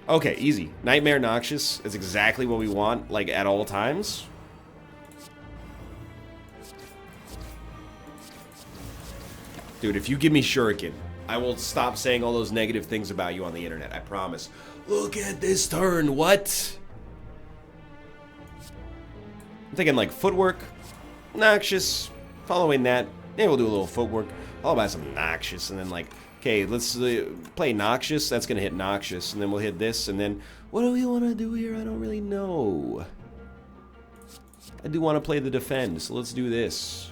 Okay, easy. Nightmare Noxious. That's exactly what we want, like, at all times. Dude, if you give me Shuriken, I will stop saying all those negative things about you on the internet. I promise. Look at this turn. What? I'm thinking, like, footwork. Noxious. Following that, maybe we'll do a little footwork. Followed by some Noxious, and then, like... Okay, let's play Noxious. That's going to hit Noxious. And then we'll hit this. And then, what do we want to do here? I don't really know. I do want to play the defend. So let's do this.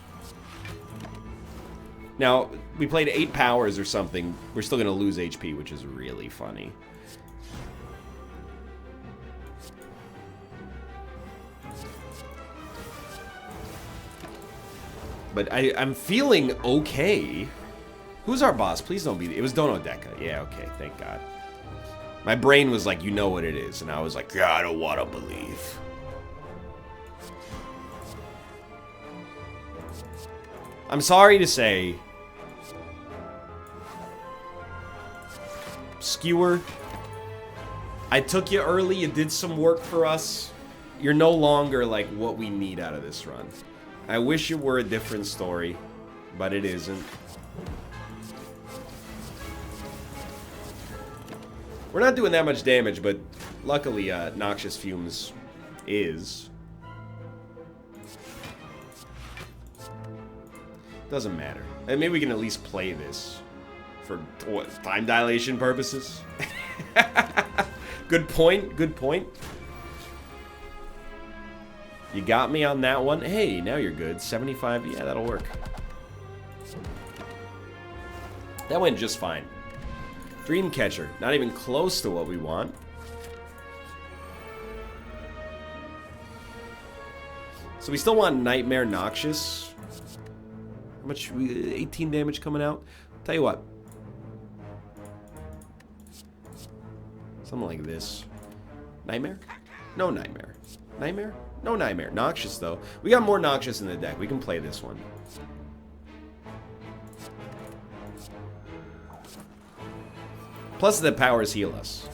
Now, we played 8 powers or something. We're still going to lose HP, which is really funny. But I'm feeling okay. Who's our boss? Please don't be... It was Donodeka. Yeah, okay. Thank God. My brain was like, you know what it is. And I was like, yeah, I don't want to believe. I'm sorry to say... Skewer. I took you early. You did some work for us. You're no longer, like, what we need out of this run. I wish it were a different story. But it isn't. We're not doing that much damage, but luckily, Noxious Fumes is. Doesn't matter. And maybe we can at least play this for what, time dilation purposes. Good point. Good point. You got me on that one. Hey, now you're good. 75. Yeah, that'll work. That went just fine. Dreamcatcher. Not even close to what we want. So we still want Nightmare Noxious. How much? 18 damage coming out. Tell you what. Something like this. Nightmare? No Nightmare. Nightmare? No Nightmare. Noxious, though. We got more Noxious in the deck. We can play this one. Plus, the powers heal us.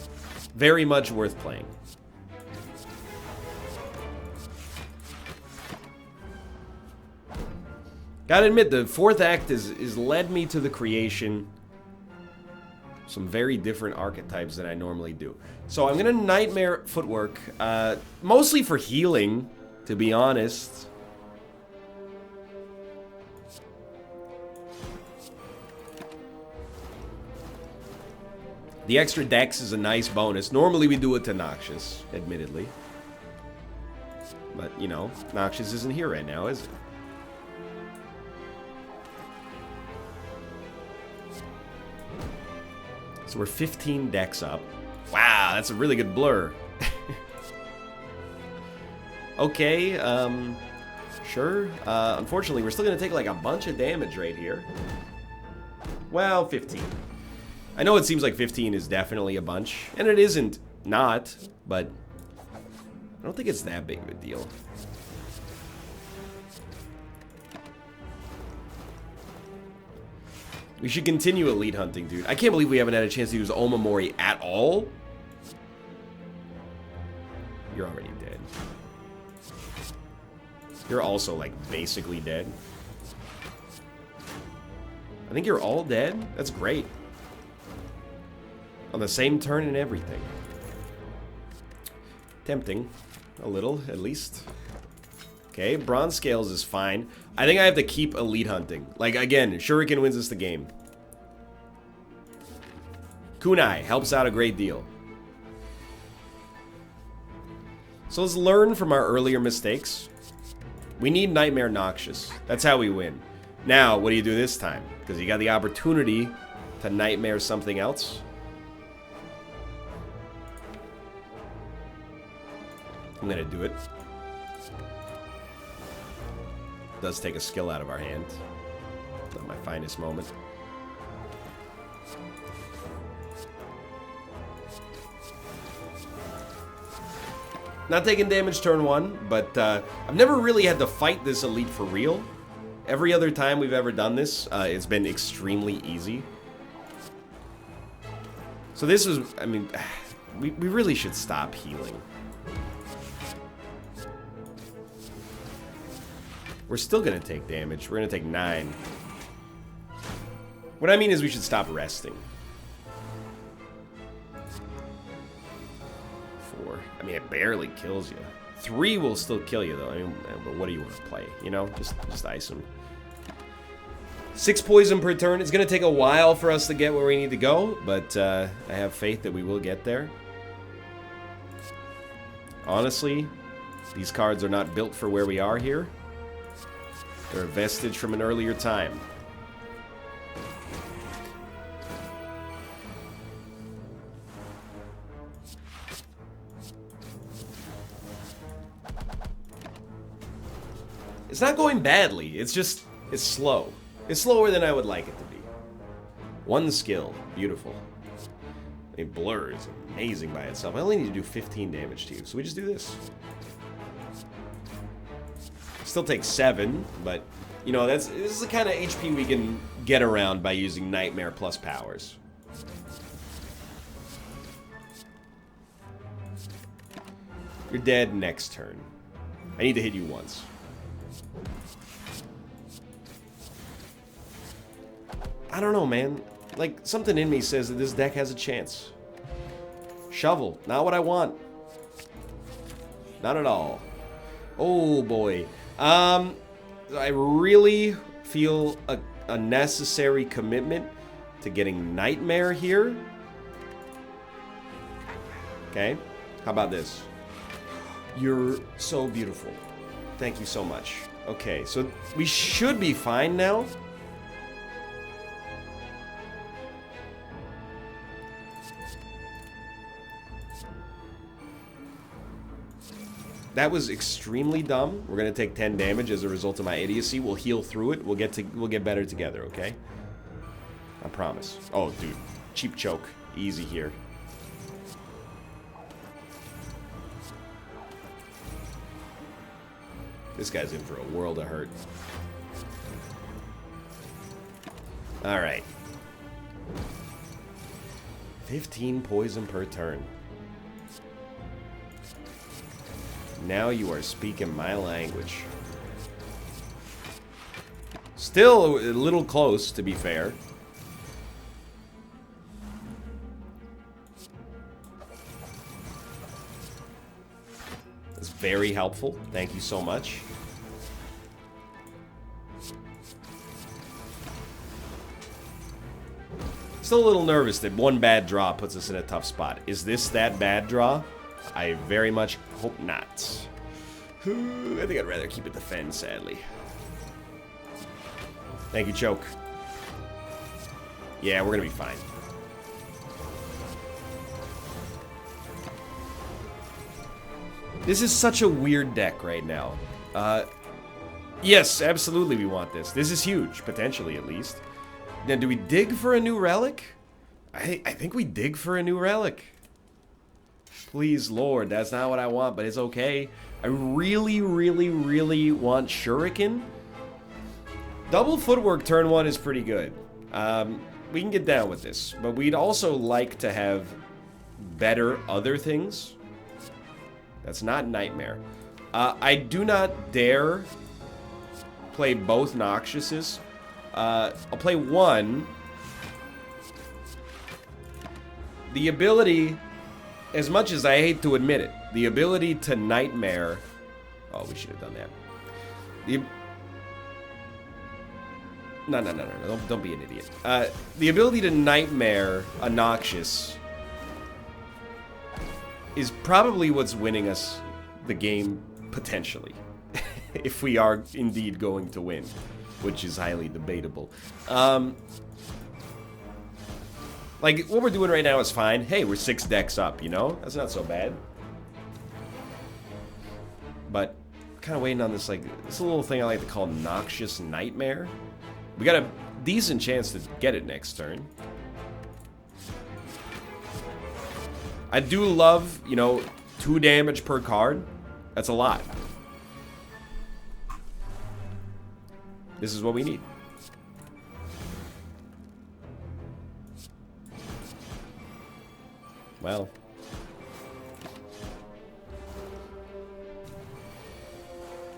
Very much worth playing. Gotta admit, the fourth act is led me to the creation of some very different archetypes than I normally do. So I'm gonna Nightmare Footwork, mostly for healing, to be honest. The extra dex is a nice bonus. Normally we do it to Noxious, admittedly. But, you know, Noxious isn't here right now, is it? So we're 15 decks up. Wow, that's a really good blur. Okay, sure. Unfortunately, we're still going to take like a bunch of damage right here. Well, 15. I know it seems like 15 is definitely a bunch, and it isn't not, but I don't think it's that big of a deal. We should continue elite hunting, dude. I can't believe we haven't had a chance to use Omamori at all. You're already dead. You're also, like, basically dead. I think you're all dead. That's great. On the same turn and everything. Tempting. A little, at least. Okay, Bronze Scales is fine. I think I have to keep elite hunting. Like, again, Shuriken wins us the game. Kunai helps out a great deal. So let's learn from our earlier mistakes. We need Nightmare Noxious. That's how we win. Now, what do you do this time? Because you got the opportunity to Nightmare something else. I'm gonna do it. Does take a skill out of our hand. Not my finest moment. Not taking damage turn one, but I've never really had to fight this elite for real. Every other time we've ever done this, it's been extremely easy. So this is, I mean, we really should stop healing. We're still gonna take damage. We're gonna take 9. What I mean is we should stop resting. 4. I mean, it barely kills you. 3 will still kill you, though. I mean, but what do you want to play? You know, just ice them. 6 poison per turn. It's gonna take a while for us to get where we need to go, but I have faith that we will get there. Honestly, these cards are not built for where we are here. They're a vestige from an earlier time. It's not going badly. It's just, it's slow. It's slower than I would like it to be. 1 skill. Beautiful. I mean, Blur is amazing by itself. I only need to do 15 damage to you, so we just do this. Still takes 7, but, you know, this is the kind of HP we can get around by using Nightmare plus powers. You're dead next turn. I need to hit you once. I don't know, man. Like, something in me says that this deck has a chance. Shovel. Not what I want. Not at all. Oh, boy. I really feel a necessary commitment to getting Nightmare here. Okay, how about this? You're so beautiful. Thank you so much. Okay, so we should be fine now. That was extremely dumb. We're gonna take 10 damage as a result of my idiocy. We'll heal through it. We'll get better together, okay? I promise. Oh, dude. Cheap choke. Easy here. This guy's in for a world of hurt. Alright. 15 poison per turn. Now you are speaking my language. Still a little close, to be fair. That's very helpful. Thank you so much. Still a little nervous that one bad draw puts us in a tough spot. Is this that bad draw? I very much hope not. I think I'd rather keep it defend, sadly. Thank you, Choke. Yeah, we're gonna be fine. This is such a weird deck right now. Yes, absolutely we want this. This is huge, potentially at least. Now, do we dig for a new relic? I think we dig for a new relic. Please, Lord, that's not what I want, but it's okay. I really, really, really want Shuriken. Double footwork turn 1 is pretty good. We can get down with this, but we'd also like to have better other things. That's not Nightmare. I do not dare play both Noxiouses. I'll play one. The ability, as much as I hate to admit it, the ability to Nightmare... Oh, we should have done that. No. Don't be an idiot. The ability to Nightmare a Noxious is probably what's winning us the game, potentially. If we are indeed going to win, which is highly debatable. Like, what we're doing right now is fine. Hey, we're 6 decks up, you know? That's not so bad. But, kind of waiting on this, like, this little thing I like to call Noxious Nightmare. We got a decent chance to get it next turn. I do love, you know, 2 damage per card. That's a lot. This is what we need. Well.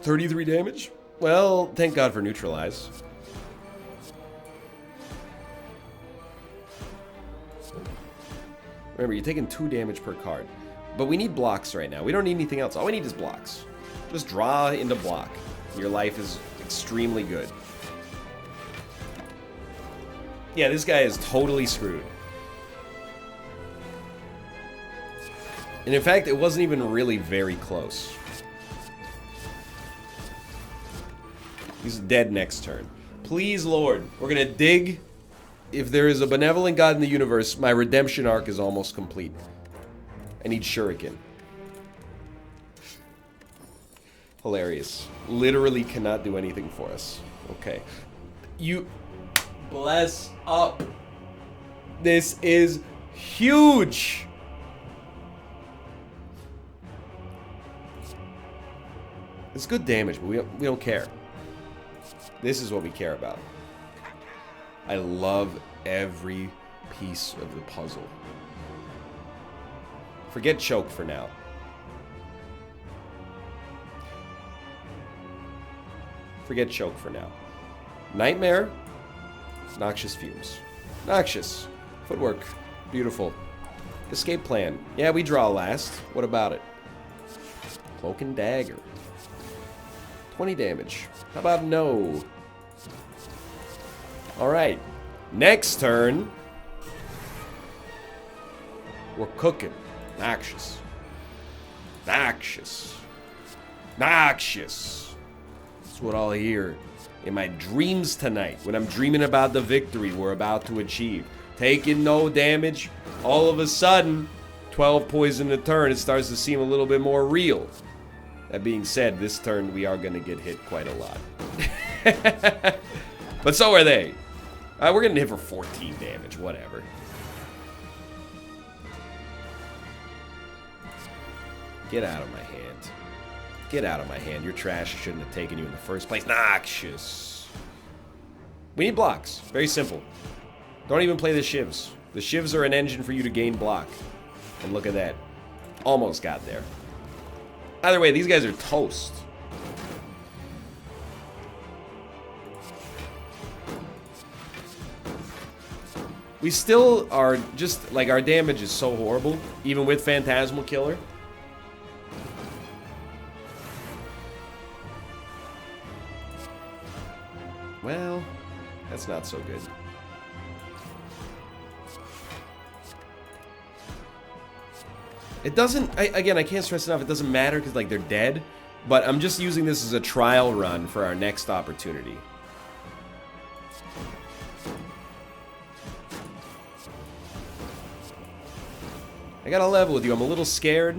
$33 damage? Well, thank God for neutralize. Remember, you're taking 2 damage per card. But we need blocks right now. We don't need anything else. All we need is blocks. Just draw into block. Your life is extremely good. Yeah, this guy is totally screwed. And in fact, it wasn't even really very close. He's dead next turn. Please, Lord, we're gonna dig. If there is a benevolent God in the universe, my redemption arc is almost complete. I need Shuriken. Hilarious. Literally cannot do anything for us. Okay. You... Bless up. This is huge. It's good damage, but we don't care. This is what we care about. I love every piece of the puzzle. Forget Choke for now. Forget Choke for now. Nightmare. Noxious Fumes. Noxious. Footwork. Beautiful. Escape plan. Yeah, we draw last. What about it? Cloak and Dagger. 20 damage. How about no? Alright. Next turn. We're cooking. Noxious. Noxious. Noxious. That's what I'll hear in my dreams tonight when I'm dreaming about the victory we're about to achieve. Taking no damage. All of a sudden, 12 poison a turn, it starts to seem a little bit more real. That being said, this turn we are going to get hit quite a lot. But so are they. We're getting hit for 14 damage, whatever. Get out of my hand. Get out of my hand. You're trash. I shouldn't have taken you in the first place. Noxious. We need blocks. Very simple. Don't even play the shivs. The shivs are an engine for you to gain block. And look at that. Almost got there. Either way, these guys are toast. We still are just, like, our damage is so horrible, even with Phantasmal Killer. Well, that's not so good. It doesn't, again, I can't stress enough, it doesn't matter because, like, they're dead. But I'm just using this as a trial run for our next opportunity. I gotta level with you. I'm a little scared.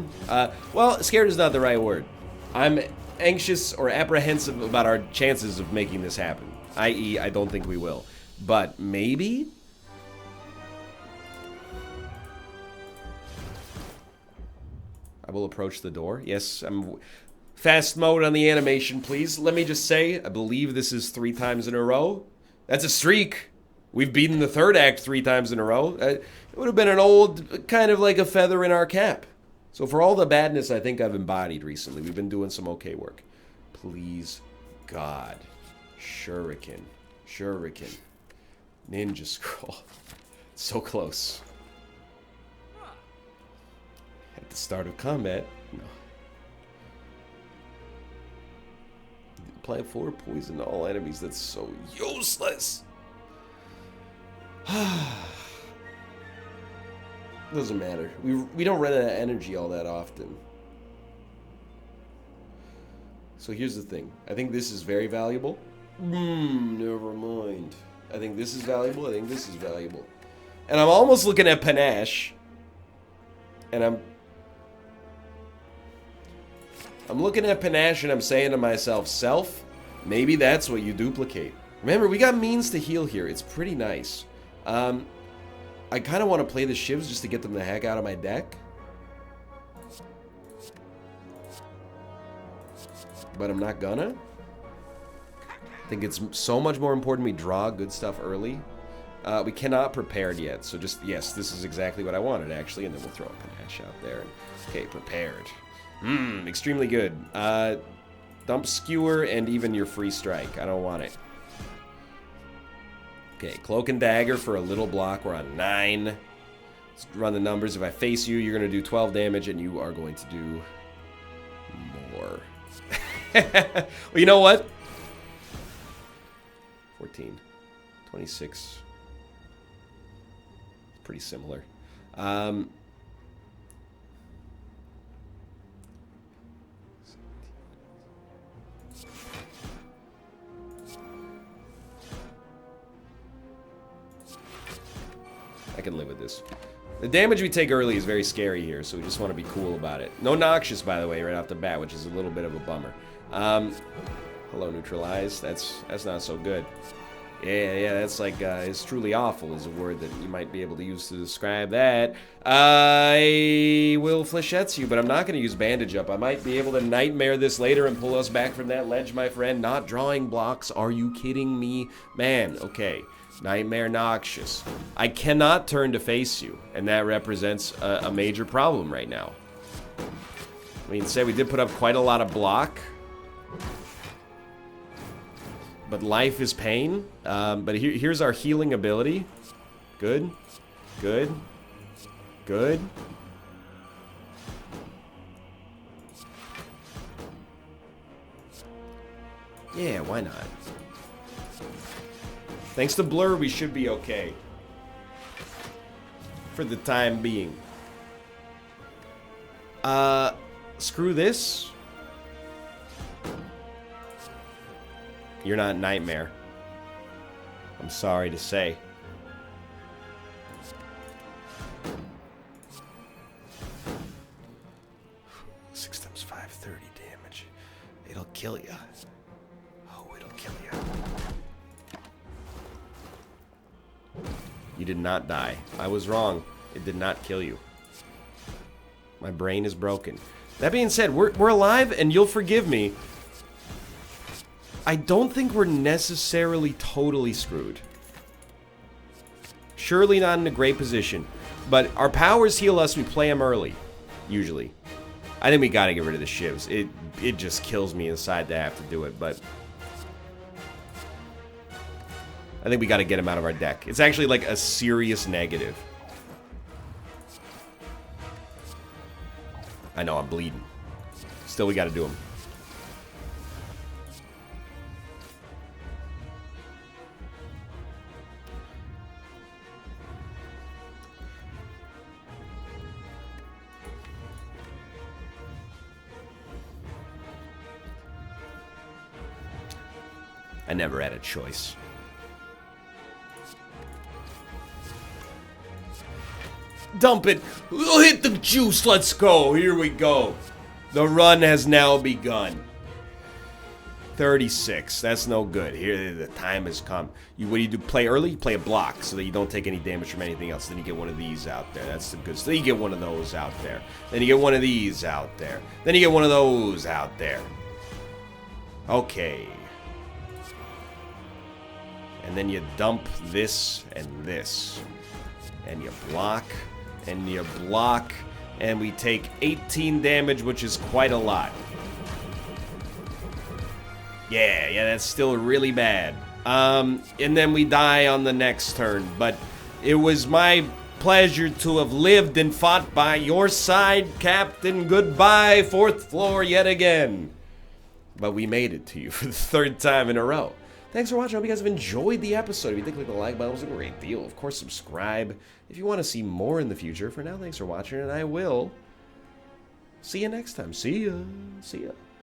Well, scared is not the right word. I'm anxious or apprehensive about our chances of making this happen. I.e., I don't think we will. But maybe? I will approach the door. Yes, I'm... Fast mode on the animation, please. Let me just say, I believe this is 3 times in a row. That's a streak. We've beaten the third act 3 times in a row. It would have been an old, kind of like a feather in our cap. So for all the badness I think I've embodied recently, we've been doing some okay work. Please, God. Shuriken. Shuriken. Ninja Scroll. So close. At the start of combat. No. Apply 4 poison to all enemies. That's so useless. Doesn't matter. We don't run out of energy all that often. So here's the thing. I think this is very valuable. Never mind. I think this is valuable. I think this is valuable. And I'm almost looking at Panache. And I'm looking at Panache and I'm saying to myself, self, maybe that's what you duplicate. Remember, we got means to heal here. It's pretty nice. I kind of want to play the shivs just to get them the heck out of my deck. But I'm not gonna. I think it's so much more important we draw good stuff early. We cannot prepared yet, so just, yes, this is exactly what I wanted, actually, and then we'll throw a Panache out there. Okay, prepared. Extremely good. Dump Skewer and even your free strike. I don't want it. Okay, Cloak and Dagger for a little block. We're on 9. Let's run the numbers. If I face you, you're going to do 12 damage, and you are going to do more. Well, you know what? 14. 26. Pretty similar. I can live with this. The damage we take early is very scary here, so we just want to be cool about it. No Noxious, by the way, right off the bat, which is a little bit of a bummer. Hello, Neutralize. That's not so good. Yeah, that's like, it's truly awful is a word that you might be able to use to describe that. I will Flechettes you, but I'm not going to use Bandage Up. I might be able to Nightmare this later and pull us back from that ledge, my friend. Not drawing blocks. Are you kidding me? Man, okay. Nightmare Noxious. I cannot turn to face you, and that represents a major problem right now. I mean, say we did put up quite a lot of block, but life is pain. But here's our healing ability. Good. Good. Good. Yeah, why not? Thanks to Blur, we should be okay. For the time being. Screw this. You're not Nightmare. I'm sorry to say. Six times 5, 30 damage. It'll kill ya. Oh, it'll kill ya. You did not die. I was wrong. It did not kill you. My brain is broken. That being said, we're alive, and you'll forgive me. I don't think we're necessarily totally screwed. Surely not in a great position. But our powers heal us, we play them early. Usually. I think we gotta get rid of the shivs. It just kills me inside to have to do it, but... I think we gotta get them out of our deck. It's actually like a serious negative. I know, I'm bleeding. Still, we gotta do them. I never had a choice. Dump it. We'll hit the juice. Let's go. Here we go. The run has now begun. 36. That's no good. Here, the time has come. What do you do? Play early? You play a block so that you don't take any damage from anything else. Then you get one of these out there. That's the good stuff. Then you get one of those out there. Then you get one of these out there. Then you get one of those out there. Okay. And then you dump this and this. And you block. And you block. And we take 18 damage, which is quite a lot. Yeah, that's still really bad. And then we die on the next turn. But it was my pleasure to have lived and fought by your side, Captain. Goodbye, 4th floor yet again. But we made it to you for the 3rd time in a row. Thanks for watching. I hope you guys have enjoyed the episode. If you did, click the like button. It was a great deal. Of course, subscribe if you want to see more in the future. For now, thanks for watching, and I will see you next time. See ya. See ya.